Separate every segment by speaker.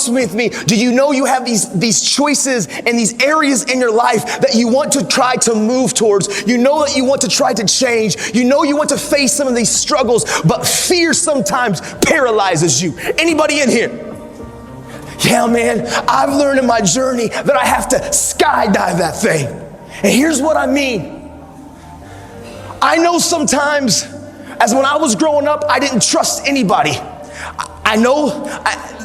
Speaker 1: honest with me, do you know you have these choices and these areas in your life that you want to try to move towards? You know that you want to try to change. You know you want to face some of these struggles, but fear sometimes paralyzes you. Anybody in here? Yeah, man, I've learned in my journey that I have to skydive that thing. And here's what I mean. I know sometimes, as when I was growing up, I didn't trust anybody. I know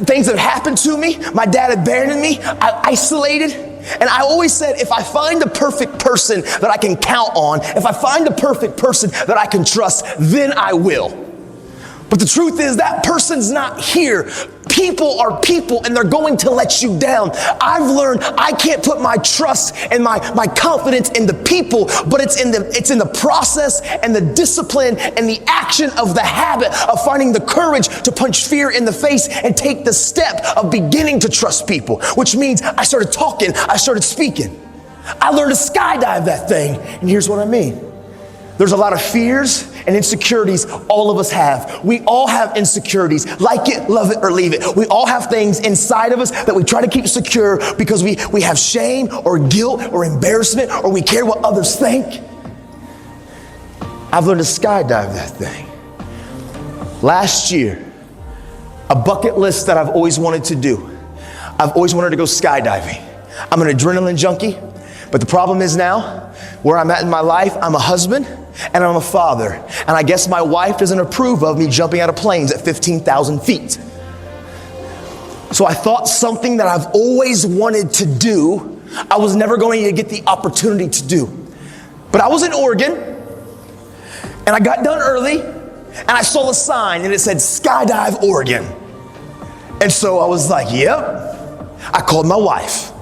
Speaker 1: things that happened to me. My dad abandoned me. I isolated. And I always said, if I find the perfect person that I can count on, if I find the perfect person that I can trust, then I will. But the truth is that person's not here. People are people, and they're going to let you down. I've learned I can't put my trust and my confidence in the people, but it's in the process and the discipline and the action of the habit of finding the courage to punch fear in the face and take the step of beginning to trust people, which means I started talking, I started speaking. I learned to skydive that thing, and here's what I mean. There's a lot of fears and insecurities all of us have. We all have insecurities. Like it, love it, or leave it. We all have things inside of us that we try to keep secure because we have shame or guilt or embarrassment, or we care what others think. I've learned to skydive that thing. Last year, a bucket list that I've always wanted to do. I've always wanted to go skydiving. I'm an adrenaline junkie, but the problem is now, where I'm at in my life, I'm a husband and I'm a father. And I guess my wife doesn't approve of me jumping out of planes at 15,000 feet. So I thought something that I've always wanted to do, I was never going to get the opportunity to do. But I was in Oregon and I got done early and I saw a sign and it said Skydive Oregon. And so I was like, yep. I called my wife.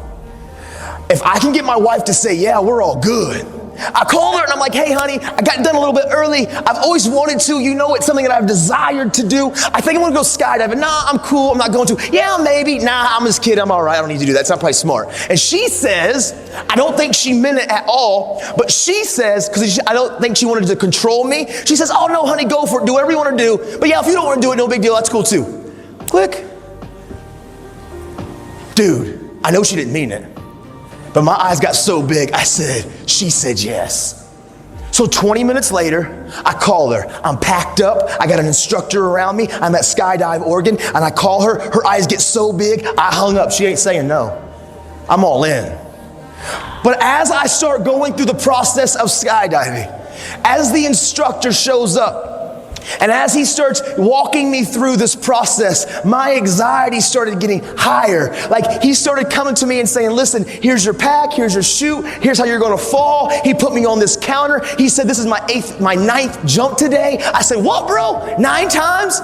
Speaker 1: If I can get my wife to say, yeah, we're all good. I called her and I'm like, hey, honey, I got done a little bit early. I've always wanted to. You know, it's something that I've desired to do. I think I'm going to go skydiving. Nah, I'm cool. I'm not going to. Yeah, maybe. Nah, I'm this kid. I'm all right. I don't need to do that. It's not probably smart. And she says, I don't think she meant it at all, but she says, because I don't think she wanted to control me. She says, oh, no, honey, go for it. Do whatever you want to do. But yeah, if you don't want to do it, no big deal. That's cool too. Click. Dude, I know she didn't mean it. But my eyes got so big, she said yes. So 20 minutes later, I call her. I'm packed up. I got an instructor around me. I'm at Skydive Oregon, and I call her. Her eyes get so big, I hung up. She ain't saying no. I'm all in. But as I start going through the process of skydiving, as the instructor shows up, and as he starts walking me through this process, my anxiety started getting higher. Like he started coming to me and saying, listen, here's your pack, here's your chute, here's how you're gonna fall. He put me on this counter. He said, this is my ninth jump today. I said, what, bro? 9 times?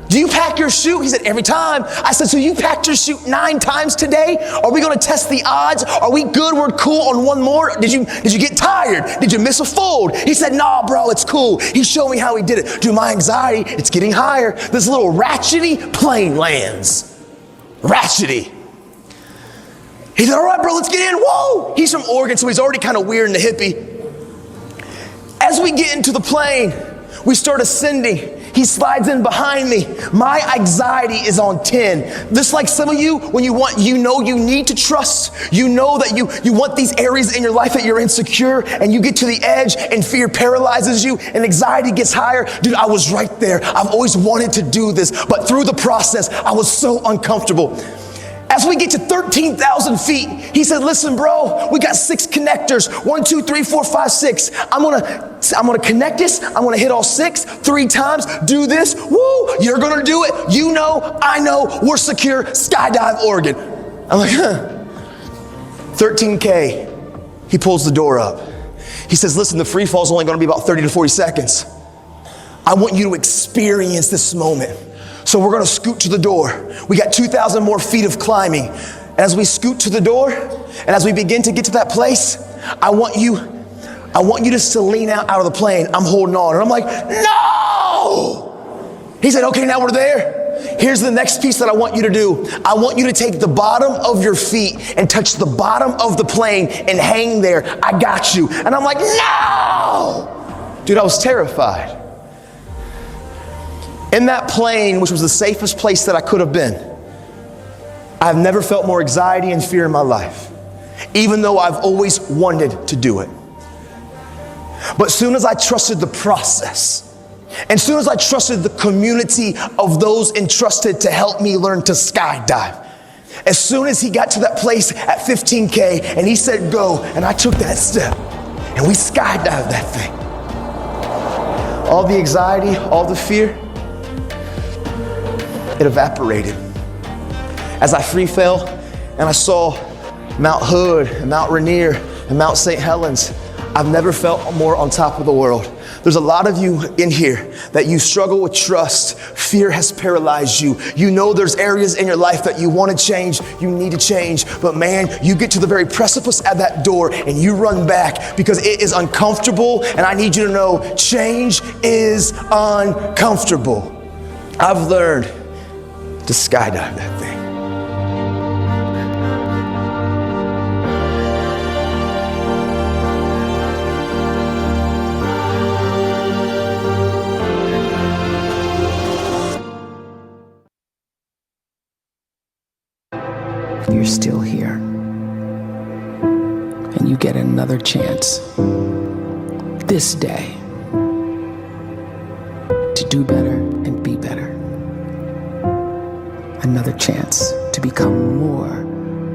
Speaker 1: Do you pack your chute? He said, every time. I said, so you packed your chute 9 times today? Are we gonna test the odds? Are we good? We're cool on one more? Did you get tired? Did you miss a fold? He said, nah, bro, it's cool. He showed me how he did it. Dude, my anxiety, it's getting higher. This little ratchety plane lands. Ratchety. He said, all right, bro, let's get in. Whoa! He's from Oregon, so he's already kind of weird and a hippie. As we get into the plane, we start ascending. He slides in behind me. My anxiety is on 10. Just like some of you, when you know you need to trust, you know that you want these areas in your life that you're insecure, and you get to the edge and fear paralyzes you and anxiety gets higher. Dude, I was right there. I've always wanted to do this, but through the process, I was so uncomfortable. As we get to 13,000 feet, he said, listen, bro, we got 6 connectors. 1, 2, 3, 4, 5, 6. I'm gonna connect this. I'm gonna hit all 6 3 times. Do this. Woo, you're gonna do it. You know, I know, we're secure. Skydive Oregon. I'm like, 13K. He pulls the door up. He says, listen, the free fall is only gonna be about 30 to 40 seconds. I want you to experience this moment. So we're gonna scoot to the door. We got 2,000 more feet of climbing. As we scoot to the door, and as we begin to get to that place, I want you just to lean out of the plane. I'm holding on, and I'm like, no! He said, okay, now we're there. Here's the next piece that I want you to do. I want you to take the bottom of your feet and touch the bottom of the plane and hang there. I got you. And I'm like, no! Dude, I was terrified. In that plane, which was the safest place that I could have been, I've never felt more anxiety and fear in my life, even though I've always wanted to do it. But soon as I trusted the process, and soon as I trusted the community of those entrusted to help me learn to skydive, as soon as he got to that place at 15K and he said go, and I took that step, and we skydived that thing. All the anxiety, all the fear, it evaporated. As I free fell and I saw Mount Hood and Mount Rainier and Mount St. Helens, I've never felt more on top of the world. There's a lot of you in here that you struggle with trust. Fear has paralyzed you. You know there's areas in your life that you want to change, you need to change, but man, you get to the very precipice at that door and you run back because it is uncomfortable, and I need you to know change is uncomfortable. I've learned to skydive that thing.
Speaker 2: You're still here, and you get another chance this day to do better and be better. Another chance to become more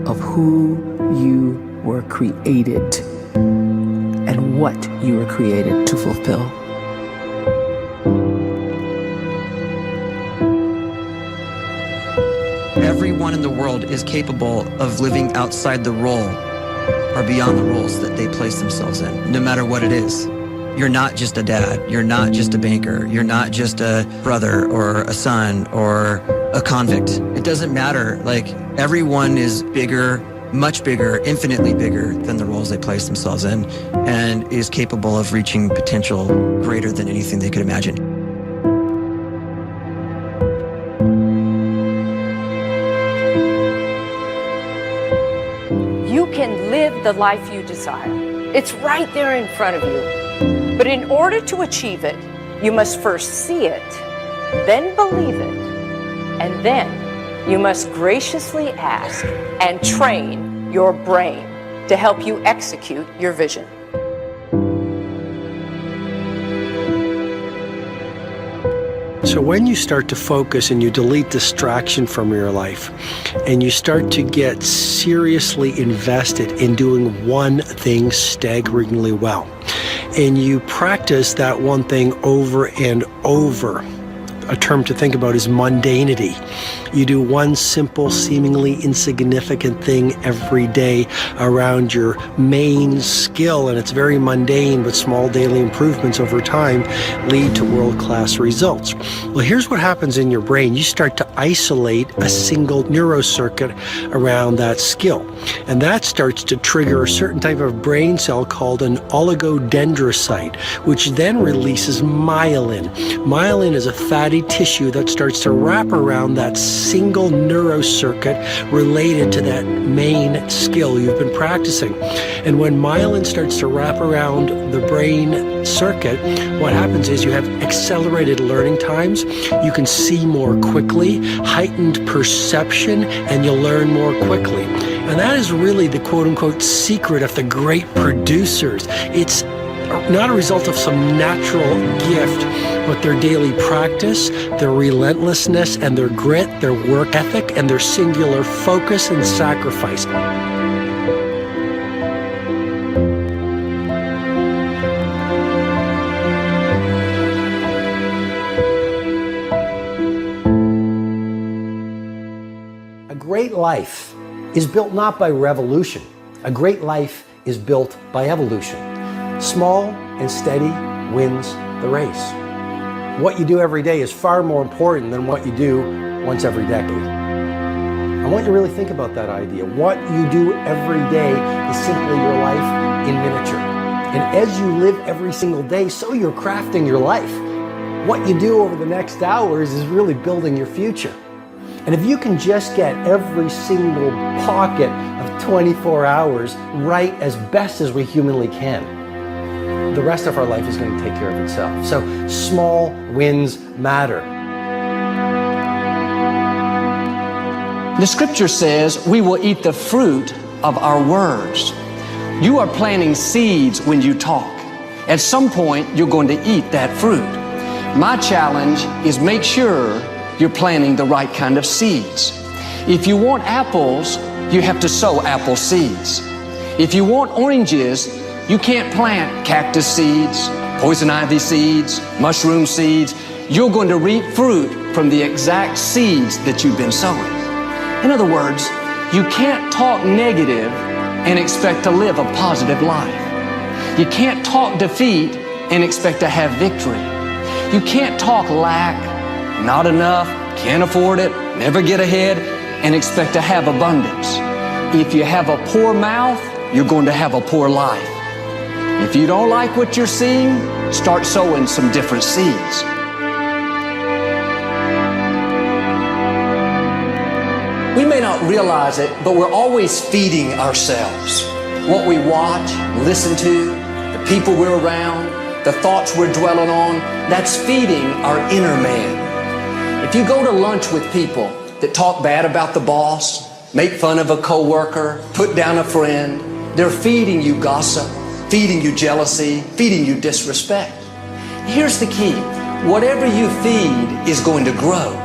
Speaker 2: of who you were created and what you were created to fulfill.
Speaker 3: Everyone in the world is capable of living outside the role or beyond the roles that they place themselves in, no matter what it is. You're not just a dad. You're not just a banker. You're not just a brother or a son or a convict. It doesn't matter. Like, everyone is bigger, much bigger, infinitely bigger than the roles they place themselves in, and is capable of reaching potential greater than anything they could imagine.
Speaker 4: You can live the life you desire. It's right there in front of you. But in order to achieve it, you must first see it, then believe it, and then you must graciously ask and train your brain to help you execute your vision.
Speaker 5: So when you start to focus and you delete distraction from your life, and you start to get seriously invested in doing one thing staggeringly well, and you practice that one thing over and over, a term to think about is mundanity. You do one simple, seemingly insignificant thing every day around your main skill, and it's very mundane, but small daily improvements over time lead to world-class results. Well, here's what happens in your brain. You start to isolate a single neurocircuit around that skill, and that starts to trigger a certain type of brain cell called an oligodendrocyte, which then releases myelin. Myelin is a fatty tissue that starts to wrap around that single neurocircuit related to that main skill you've been practicing. And when myelin starts to wrap around the brain circuit, what happens is you have accelerated learning times, you can see more quickly, heightened perception, and you'll learn more quickly. And that is really the quote-unquote secret of the great producers. It's not a result of some natural gift, but their daily practice, their relentlessness and their grit, their work ethic, and their singular focus and sacrifice. A great life is built not by revolution. A great life is built by evolution. Small and steady wins the race. What you do every day is far more important than what you do once every decade. I want you to really think about that idea. What you do every day is simply your life in miniature. And as you live every single day, so you're crafting your life. What you do over the next hours is really building your future. And if you can just get every single pocket of 24 hours right as best as we humanly can, the rest of our life is going to take care of itself. So small wins matter.
Speaker 6: The scripture says we will eat the fruit of our words. You are planting seeds when you talk. At some point, you're going to eat that fruit. My challenge is make sure you're planting the right kind of seeds. If you want apples, you have to sow apple seeds. If you want oranges, you can't plant cactus seeds, poison ivy seeds, mushroom seeds. You're going to reap fruit from the exact seeds that you've been sowing. In other words, you can't talk negative and expect to live a positive life. You can't talk defeat and expect to have victory. You can't talk lack, not enough, can't afford it, never get ahead, and expect to have abundance. If you have a poor mouth, you're going to have a poor life. If you don't like what you're seeing, start sowing some different seeds. We may not realize it, but we're always feeding ourselves. What we watch, listen to, the people we're around, the thoughts we're dwelling on, that's feeding our inner man. If you go to lunch with people that talk bad about the boss, make fun of a coworker, put down a friend, they're feeding you gossip, feeding you jealousy, feeding you disrespect. Here's the key. Whatever you feed is going to grow.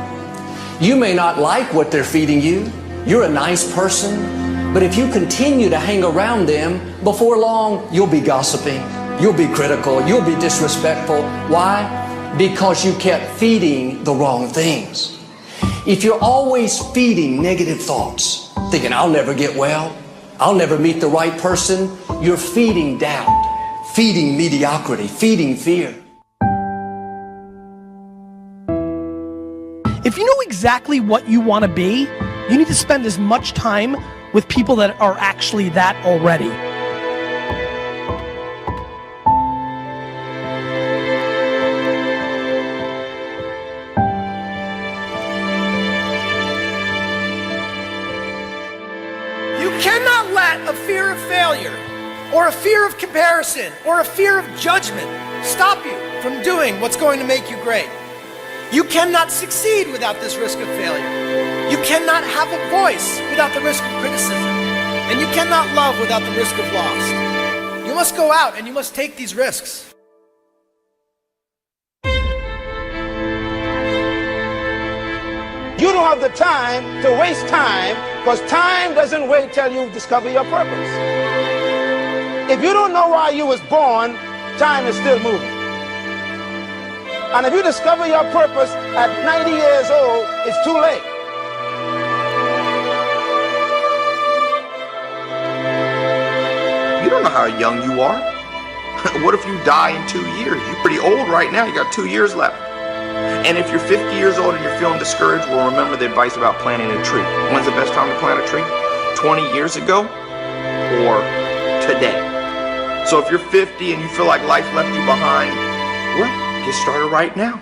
Speaker 6: You may not like what they're feeding you. You're a nice person. But if you continue to hang around them, before long, you'll be gossiping. You'll be critical. You'll be disrespectful. Why? Because you kept feeding the wrong things. If you're always feeding negative thoughts, thinking, I'll never get well, I'll never meet the right person, you're feeding doubt, feeding mediocrity, feeding fear.
Speaker 7: If you know exactly what you want to be, you need to spend as much time with people that are actually that already. You cannot let a fear of failure, or a fear of comparison, or a fear of judgment stop you from doing what's going to make you great. You cannot succeed without this risk of failure. You cannot have a voice without the risk of criticism. And you cannot love without the risk of loss. You must go out and you must take these risks.
Speaker 8: You don't have the time to waste time, because time doesn't wait till you discover your purpose. If you don't know why you was born, time is still moving. And if you discover your purpose at 90 years old, it's too late.
Speaker 9: You don't know how young you are. What if you die in 2 years? You're pretty old right now. You got 2 years left. And if you're 50 years old and you're feeling discouraged, well, remember the advice about planting a tree. When's the best time to plant a tree? 20 years ago or today? So if you're 50 and you feel like life left you behind, well, get started right now.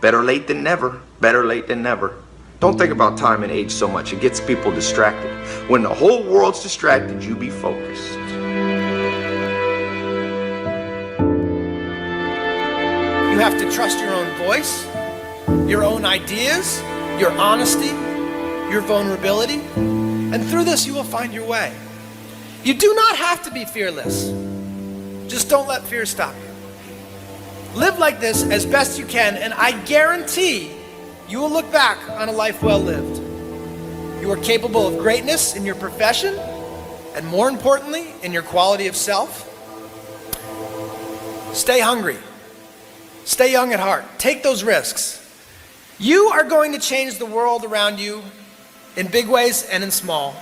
Speaker 9: Better late than never. Better late than never. Don't think about time and age so much. It gets people distracted. When the whole world's distracted, you be focused.
Speaker 7: You have to trust your own voice, your own ideas, your honesty, your vulnerability, and through this you will find your way. You do not have to be fearless. Just don't let fear stop you. Live like this as best you can, and I guarantee you will look back on a life well lived. You are capable of greatness in your profession, and more importantly, in your quality of self. Stay hungry. Stay young at heart. Take those risks. You are going to change the world around you in big ways and in small.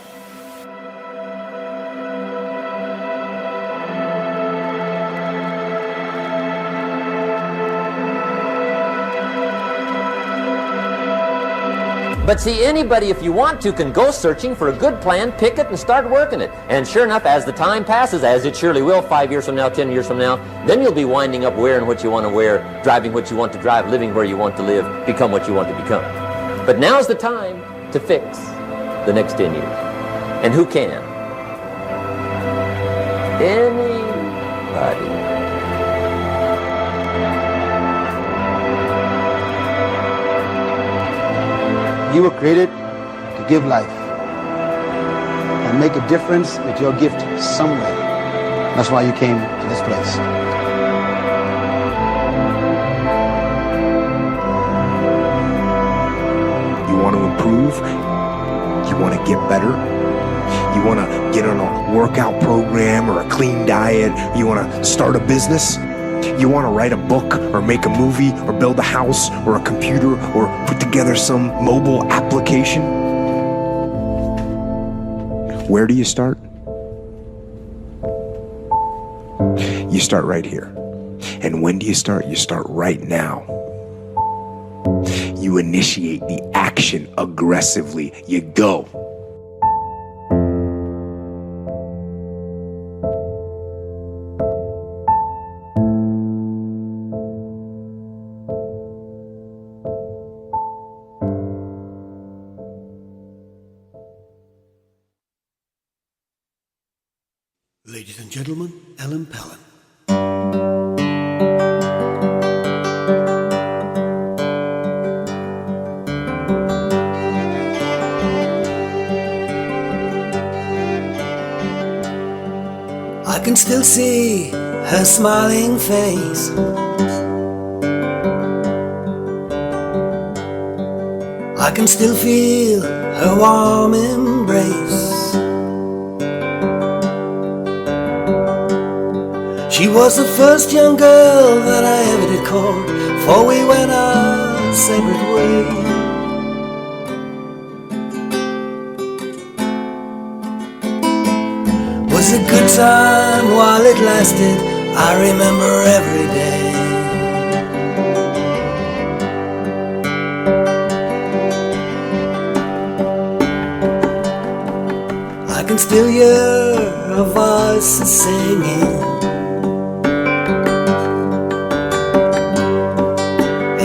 Speaker 10: But see, anybody, if you want to, can go searching for a good plan, pick it, and start working it. And sure enough, as the time passes, as it surely will 5 years from now, 10 years from now, then you'll be winding up wearing what you want to wear, driving what you want to drive, living where you want to live, become what you want to become. But now's the time to fix the next 10 years. And who can? Anybody.
Speaker 8: You were created to give life.
Speaker 11: and make a difference with your gift somewhere. That's why you came to this place.
Speaker 12: You want to improve? You want to get better? You want to get on a workout program or a clean diet? You want to start a business? You want to write a book or make a movie or build a house or a computer or put together some mobile application? Where do you start? You start right here. And when do you start? You start right now. You initiate the action aggressively. You go.
Speaker 13: Ladies and gentlemen, Ellen Pellin.
Speaker 14: I can still see her smiling face. I can still feel her warm embrace. She was the first young girl that I ever did court, for we went our separate ways. Was a good time while it lasted, I remember every day. I can still hear her voice singing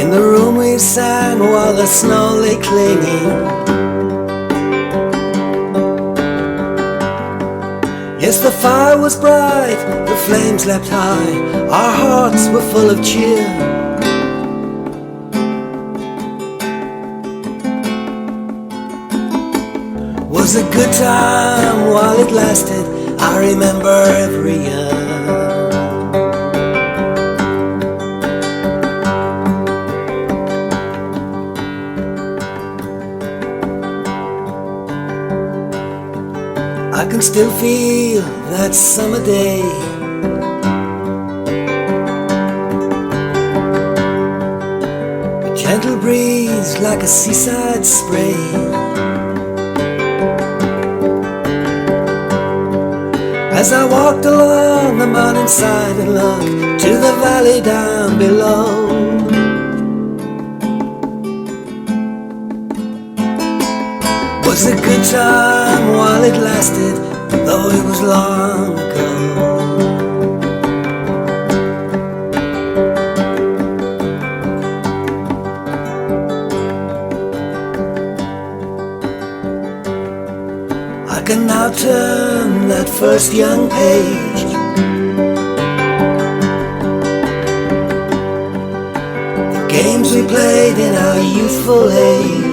Speaker 14: in the room we sang while the snow lay clinging. Yes, the fire was bright, the flames leapt high, our hearts were full of cheer. Was a good time while it lasted, I remember every year. I can still feel that summer day. A gentle breeze like a seaside spray. As I walked along the mountainside and looked to the valley down below. Was a good time while it lasted, though it was long ago. I can now turn that first young page. The games we played in our youthful age.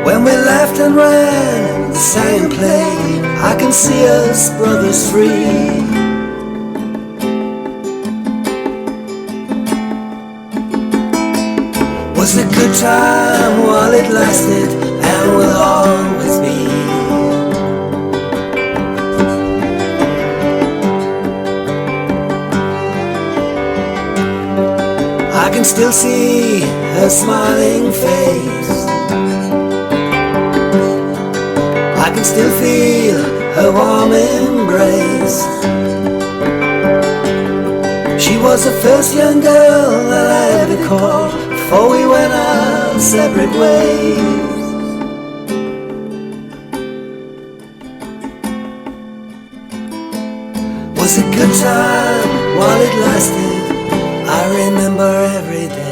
Speaker 14: When we laughed and ran, sang and played, I can see us brothers free. Was a good time while it lasted, and will always be. I can still see her smiling face. I can still feel her warm embrace. She was the first young girl that I ever caught, before we went our separate ways. Was a good time while it lasted, I remember every day.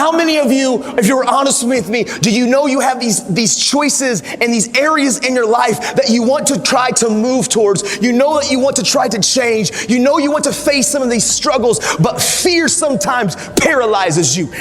Speaker 1: How many of you, if you were honest with me, do you know you have these choices and these areas in your life that you want to try to move towards? You know that you want to try to change. You know you want to face some of these struggles, but fear sometimes paralyzes you.